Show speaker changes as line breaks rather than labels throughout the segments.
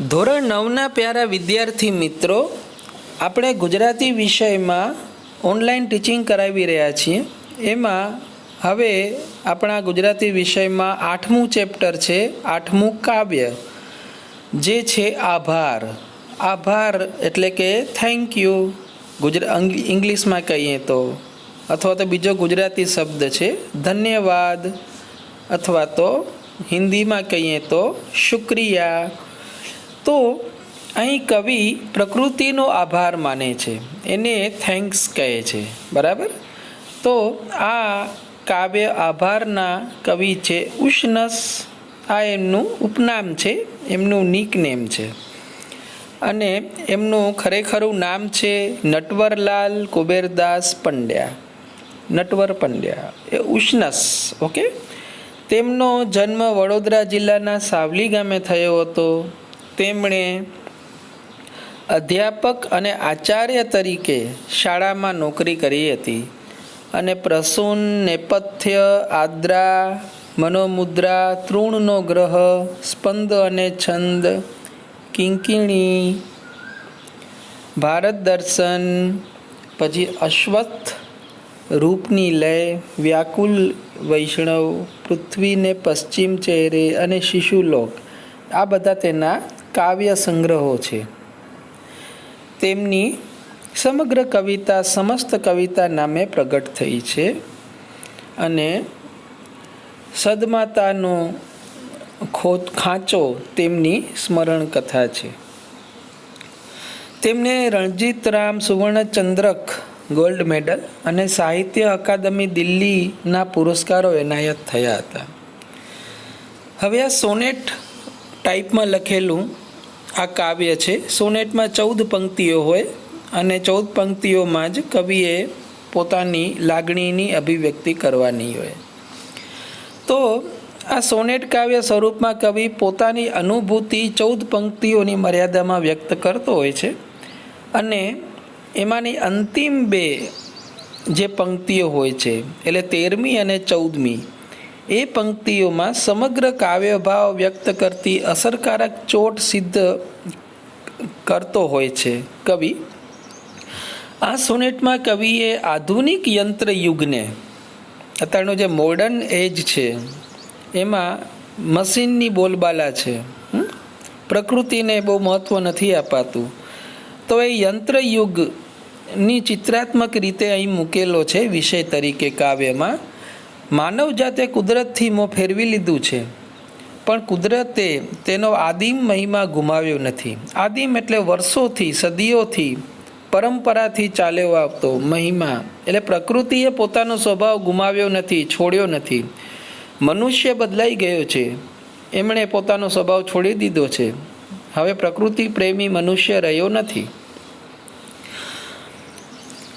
ધોરણ 9ના પ્યારા વિદ્યાર્થી મિત્રો, આપણે ગુજરાતી વિષયમાં ઓનલાઈન ટીચિંગ કરાવી રહ્યા છીએ. એમાં હવે આપણા ગુજરાતી વિષયમાં 8મું ચેપ્ટર છે, 8મું કાવ્ય, જે છે આભાર. આભાર એટલે કે થેન્ક યુ ઇંગ્લિશમાં કહીએ તો, અથવા તો બીજો ગુજરાતી શબ્દ છે ધન્યવાદ, અથવા તો હિન્દીમાં કહીએ તો શુક્રિયા. તો અહીં કવિ પ્રકૃતિનો આભાર માને છે, એને થેન્ક્સ કહે છે, બરાબર. તો આ કાવ્ય આભારના કવિ છે ઉશનસ. આ એમનું ઉપનામ છે, એમનું નિકનેમ છે, અને એમનું ખરેખરું નામ છે નટવરલાલ કુબેરદાસ પંડ્યા. નટવર પંડ્યા એ ઉશનસ. ઓકે. તેમનો જન્મ વડોદરા જિલ્લાના સાવલી ગામે થયો હતો. તેમણે અધ્યાપક અને આચાર્ય તરીકે શાળામાં નોકરી કરી હતી, અને પ્રસૂન, નેપથ્ય, આદ્રા, મનોમુદ્રા, તૃણનો ગ્રહ, સ્પંદ અને છંદ, કિંકિણી, ભારત દર્શન, પછી અશ્વત્થ, રૂપની લય, વ્યાકુલ વૈષ્ણવ, પૃથ્વીને પશ્ચિમ ચહેરે અને શિશુલોક, આ બધા તેના કાવ્ય સંગ્રહો છે. તેમની સમગ્ર કવિતા સમસ્ત કવિતા નામે પ્રગટ થઈ છે, અને સદમાતાનો ખાંચો તેમની સ્મરણ કથા છે. તેમને રણજીતરામ સુવર્ણચંદ્રક ગોલ્ડ મેડલ અને સાહિત્ય અકાદમી દિલ્હીના પુરસ્કારો એનાયત થયા હતા. હવે આ સોનેટ ટાઈપમાં લખેલું આ કાવ્ય છે. સોનેટમાં 14 પંક્તિઓ હોય, અને 14 પંક્તિઓમાં જ કવિએ પોતાની લાગણીની અભિવ્યક્તિ કરવાની હોય. તો આ સોનેટ કાવ્ય સ્વરૂપમાં કવિ પોતાની અનુભૂતિ 14 પંક્તિઓની મર્યાદામાં વ્યક્ત કરતો હોય છે, અને એમાંની અંતિમ 2 જે પંક્તિઓ હોય છે, એટલે 13મી અને 14મી, એ પંક્તિઓમાં સમગ્ર કાવ્યભાવ વ્યક્ત કરતી અસરકારક ચોટ સિદ્ધ કરતો હોય છે કવિ. આ સોનેટમાં કવિએ આધુનિક યંત્ર યુગને, અત્યારનું જે મોડર્ન એજ છે એમાં મશીનની બોલબાલા છે, પ્રકૃતિને બહુ મહત્ત્વ નથી અપાતું, તો એ યંત્ર યુગની ચિત્રાત્મક રીતે અહીં મૂકેલો છે વિષય તરીકે કાવ્યમાં. માનવ જાતે કુદરતથી મોં ફેરવી લીધું છે, પણ કુદરતે તેનો આદિમ મહિમા ગુમાવ્યો નથી. આદિમ એટલે વર્ષોથી, સદીઓથી, પરંપરાથી ચાલ્યો આવતો મહિમા, એટલે પ્રકૃતિએ પોતાનો સ્વભાવ ગુમાવ્યો નથી, છોડ્યો નથી. મનુષ્ય બદલાઈ ગયો છે, એમણે પોતાનો સ્વભાવ છોડી દીધો છે. હવે પ્રકૃતિ પ્રેમી મનુષ્ય રહ્યો નથી.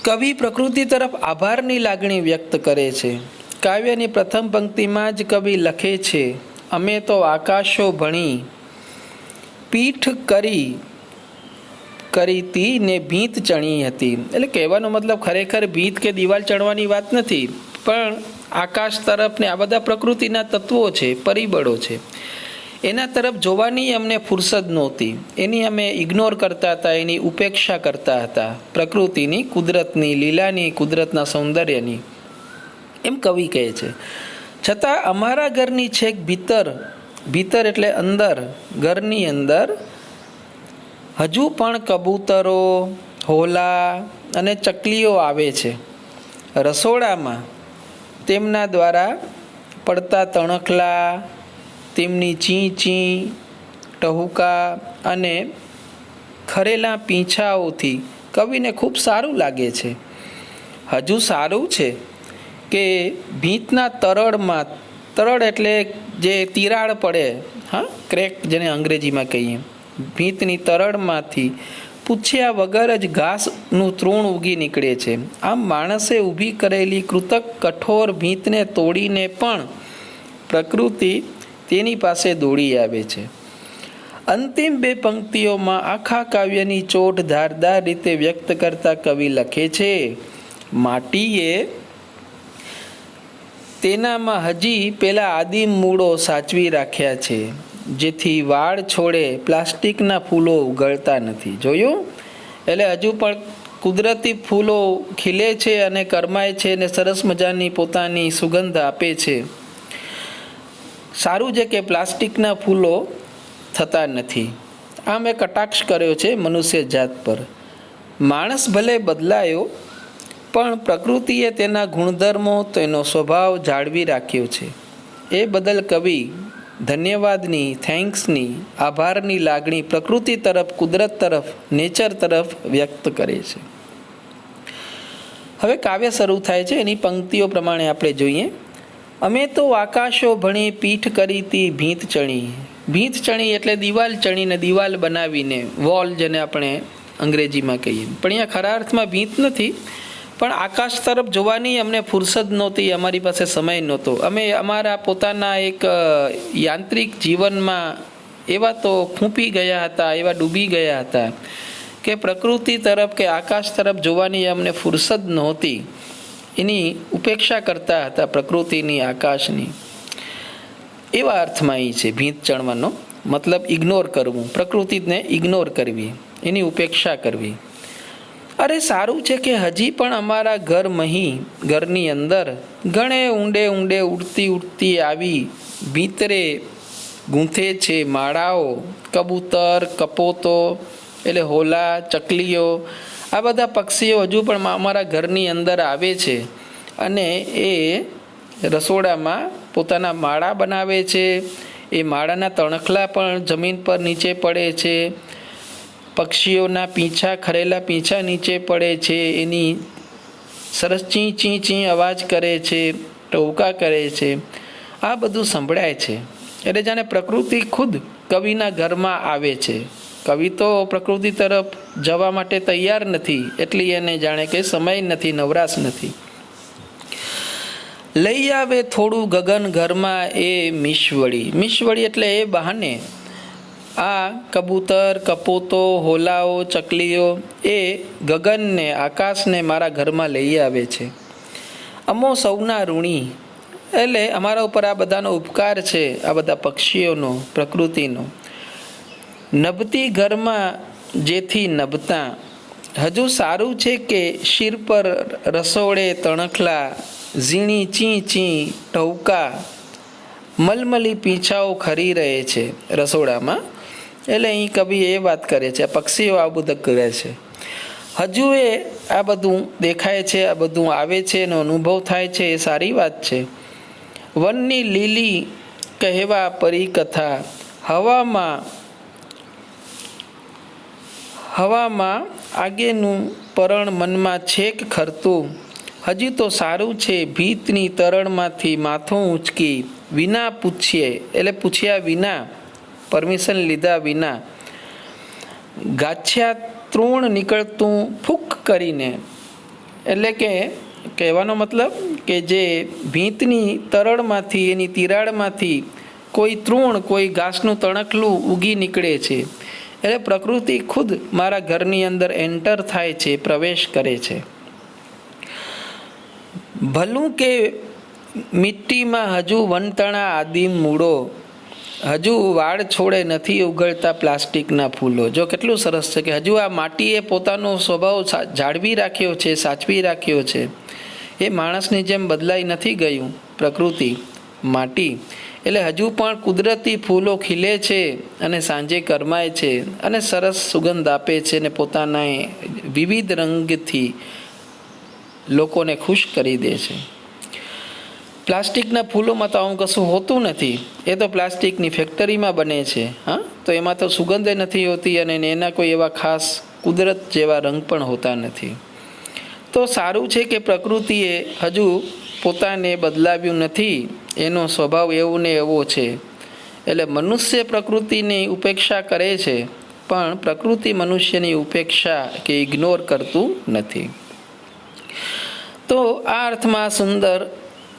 કવિ પ્રકૃતિ તરફ આભારની લાગણી વ્યક્ત કરે છે. કાવ્યની પ્રથમ પંક્તિમાં જ કવિ લખે છે, અમે તો આકાશો ભણી, પીઠ કરીતી ને ભીંત ચણી હતી. એટલે કહેવાનો મતલબ ખરેખર ભીંત કે દિવાલ ચણવાની વાત નથી, પણ આકાશ તરફ ને આ બધા પ્રકૃતિના તત્વો છે, પરિબળો છે, એના તરફ જોવાની અમને ફુરસદ નહોતી. એની અમે ઇગ્નોર કરતા હતા, એની ઉપેક્ષા કરતા હતા, પ્રકૃતિની, કુદરતની લીલાની, કુદરતના સૌંદર્યની, એમ કવિ કહે છે. છતાં અમારા ઘરની છેક ભીતર, ભીતર એટલે અંદર, ઘરની અંદર હજુ પણ કબૂતરો, હોલા અને ચકલીઓ આવે છે. રસોડામાં તેમના દ્વારા પડતા તણખલા, તેમની ચી ચી, ટહુકા અને ખરેલા પીંછાઓથી કવિને ખૂબ સારું લાગે છે. હજુ સારું છે કે ભીંતના તરળમાં, તરળ એટલે જે તિરાડ પડે, હા, ક્રેક જેને અંગ્રેજીમાં કહીએ, ભીંતની તરળમાંથી પૂછ્યા વગર જ ઘાસનું તૃણ ઉગી નીકળે છે. આમ માણસે ઊભી કરેલી કૃતક કઠોર ભીંતને તોડીને પણ પ્રકૃતિ તેની પાસે દોડી આવે છે. અંતિમ 2 પંક્તિઓમાં આખા કાવ્યની ચોટ ધારદાર રીતે વ્યક્ત કરતા કવિ લખે છે, માટીએ તેનામાં હજી પેલા આદિમ મૂળો સાચવી રાખ્યા છે. જેથી વાળ છોડે પ્લાસ્ટિકના ફૂલો ઉગળતા નથી. જોયું? એટલે હજુ પણ કુદરતી ફૂલો ખીલે છે અને કરમાય છે અને સરસ મજાની પોતાની સુગંધ આપે છે. સારું છે કે પ્લાસ્ટિકના ફૂલો થતા નથી. આ મેં કટાક્ષ કર્યો છે મનુષ્ય જાત પર. માણસ ભલે બદલાયો પણ પ્રકૃતિએ તેના ગુણધર્મો, તેનો સ્વભાવ જાળવી રાખ્યો છે. એ બદલ કવિ ધન્યવાદની, થેન્ક્સની, આભારની લાગણી પ્રકૃતિ તરફ, કુદરત તરફ, નેચર તરફ વ્યક્ત કરે છે. હવે કાવ્ય શરૂ થાય છે. એની પંક્તિઓ પ્રમાણે આપણે જોઈએ. અમે તો આકાશો ભણી, પીઠ કરી તી ભીંત ચણી. ભીંત ચણી એટલે દિવાલ ચણીને, દિવાલ બનાવીને, વોલ જેને આપણે અંગ્રેજીમાં કહીએ. પણ અહીંયા ખરા અર્થમાં ભીંત નથી, પણ આકાશ તરફ જોવાની અમને ફુરસદ નહોતી, અમારી પાસે સમય નહોતો. અમે અમારા પોતાના એક યાંત્રિક જીવનમાં એવા તો ખૂંપી ગયા હતા, એવા ડૂબી ગયા હતા કે પ્રકૃતિ તરફ કે આકાશ તરફ જોવાની અમને ફુરસદ નહોતી. એની ઉપેક્ષા કરતા હતા, પ્રકૃતિની, આકાશની. એવા અર્થમાં એ છે ભીંત ચણવાનો મતલબ ઇગ્નોર કરવું, પ્રકૃતિને ઇગ્નોર કરવી, એની ઉપેક્ષા કરવી. અરે સારું છે કે હજી પણ અમારા ઘરની અંદર ઘણે ઊંડે ઊંડે ઉડતી ઉડતી આવી ભીતરે ગૂંથે છે માળાઓ, કબૂતર, કપોતો એટલે હોલા, ચકલીઓ, આ બધા પક્ષીઓ હજુ પણ અમારા ઘરની અંદર આવે છે અને એ રસોડામાં પોતાના માળા બનાવે છે. એ માળાના તણખલા પણ જમીન પર નીચે પડે છે. પક્ષીઓના પીંછા, ખરેલા પીંછા નીચે પડે છે. એની સરસ ચી ચી ચી અવાજ કરે છે, ટહુકા કરે છે. આ બધું સંભળાય છે. એટલે જાણે પ્રકૃતિ ખુદ કવિના ઘરમાં આવે છે. કવિ તો પ્રકૃતિ તરફ જવા માટે તૈયાર નથી, એટલી એને જાણે કે સમય નથી, નવરાશ નથી. લઈ આવે થોડું ગગન ઘરમાં એ મીશવળી. મીશવળી એટલે એ બહાને આ કબૂતર, કપોતો, હોલાઓ, ચકલીઓ એ ગગનને, આકાશને મારા ઘરમાં લઈ આવે છે. અમો સૌના ઋણી એટલે અમારા ઉપર આ બધાનો ઉપકાર છે, આ બધા પક્ષીઓનો, પ્રકૃતિનો. નભતી ઘરમાં જેથી નભતા. હજુ સારું છે કે શિર પર રસોડે તણખલા, ઝીણી ચી ચી ટહુકા, મલમલી પીંછાઓ ખરી રહે છે રસોડામાં. એટલે અહીં કવિ એ વાત કરે છે, પક્ષીઓ આ બધું કરે છે. હજુ એ આ બધું દેખાય છે, આ બધું આવે છે, એનો અનુભવ થાય છે, એ સારી વાત છે. વનની લીલી કહેવા પરિકથા, હવામાં આગેનું પરણ મનમાં છેક ખરતું. હજી તો સારું છે ભીતની તરણમાંથી માથું ઊંચકી, વિના પૂછીએ એટલે પૂછ્યા વિના, પરમિશન લીધા વિના, ગાછ્યા તૃણ નીકળતું ફૂક કરીને. એટલે કે કહેવાનો મતલબ કે જે ભીંતની તરણમાંથી, એની તિરાડમાંથી કોઈ તૃણ, કોઈ ઘાસનું તણખલું ઉગી નીકળે છે. એટલે પ્રકૃતિ ખુદ મારા ઘરની અંદર એન્ટર થાય છે, પ્રવેશ કરે છે. ભલું કે મિટ્ટીમાં હજુ વનતણા આદિમ મૂળો, હજુ વાળ છોડે નથી ઉગળતા પ્લાસ્ટિકના ફૂલો. જો કેટલું સરસ છે કે હજુ આ માટીએ પોતાનો સ્વભાવ જાળવી રાખ્યો છે, સાચવી રાખ્યો છે. એ માણસની જેમ બદલાઈ નથી ગયું પ્રકૃતિ, માટી. એટલે હજુ પણ કુદરતી ફૂલો ખીલે છે અને સાંજે કરમાય છે અને સરસ સુગંધ આપે છે અને પોતાના વિવિધ રંગથી લોકોને ખુશ કરી દે છે. પ્લાસ્ટિકના ફૂલોમાં તો આવું કશું હોતું નથી. એ તો પ્લાસ્ટિકની ફેક્ટરીમાં બને છે. હા, તો એમાં તો સુગંધ નથી હોતી અને એના કોઈ એવા ખાસ કુદરત જેવા રંગ પણ હોતા નથી. તો સારું છે કે પ્રકૃતિએ હજુ પોતાને બદલાવ્યું નથી, એનો સ્વભાવ એવો ને એવો છે. એટલે મનુષ્ય પ્રકૃતિની ઉપેક્ષા કરે છે, પણ પ્રકૃતિ મનુષ્યની ઉપેક્ષા કે ઇગ્નોર કરતું નથી. તો આ અર્થમાં સુંદર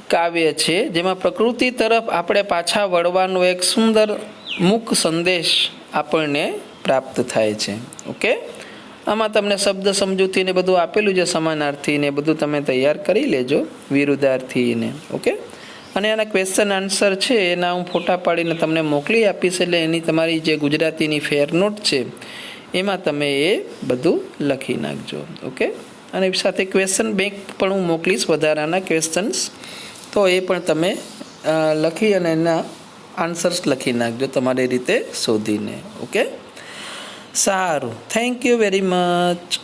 કાવ્ય છે, જેમાં પ્રકૃતિ તરફ આપણે પાછા વળવાનો એક સુંદર મુક સંદેશ આપણને પ્રાપ્ત થાય છે. ઓકે, આમાં તમને શબ્દ સમજૂતી ને બધું આપેલું છે, સમાનાર્થી ને બધું તમે તૈયાર કરી લેજો, વિરુદ્ધાર્થી ને. ઓકે, અને આના ક્વેશ્ચન આન્સર છે એના હું ફોટા પાડીને તમને મોકલી આપીશ, એટલે એની તમારી જે ગુજરાતીની ફેર નોટ છે એમાં તમે એ બધું લખી નાખજો. ઓકે, અને સાથે ક્વેશ્ચન બેંક પણ હું મોકલીશ વધારાના ક્વેશ્ચન્સ, તો એ પણ તમે લખી અને એના આન્સર્સ લખી નાખજો તમારી રીતે શોધીને. ઓકે, સારું, થેન્ક યુ વેરી મચ.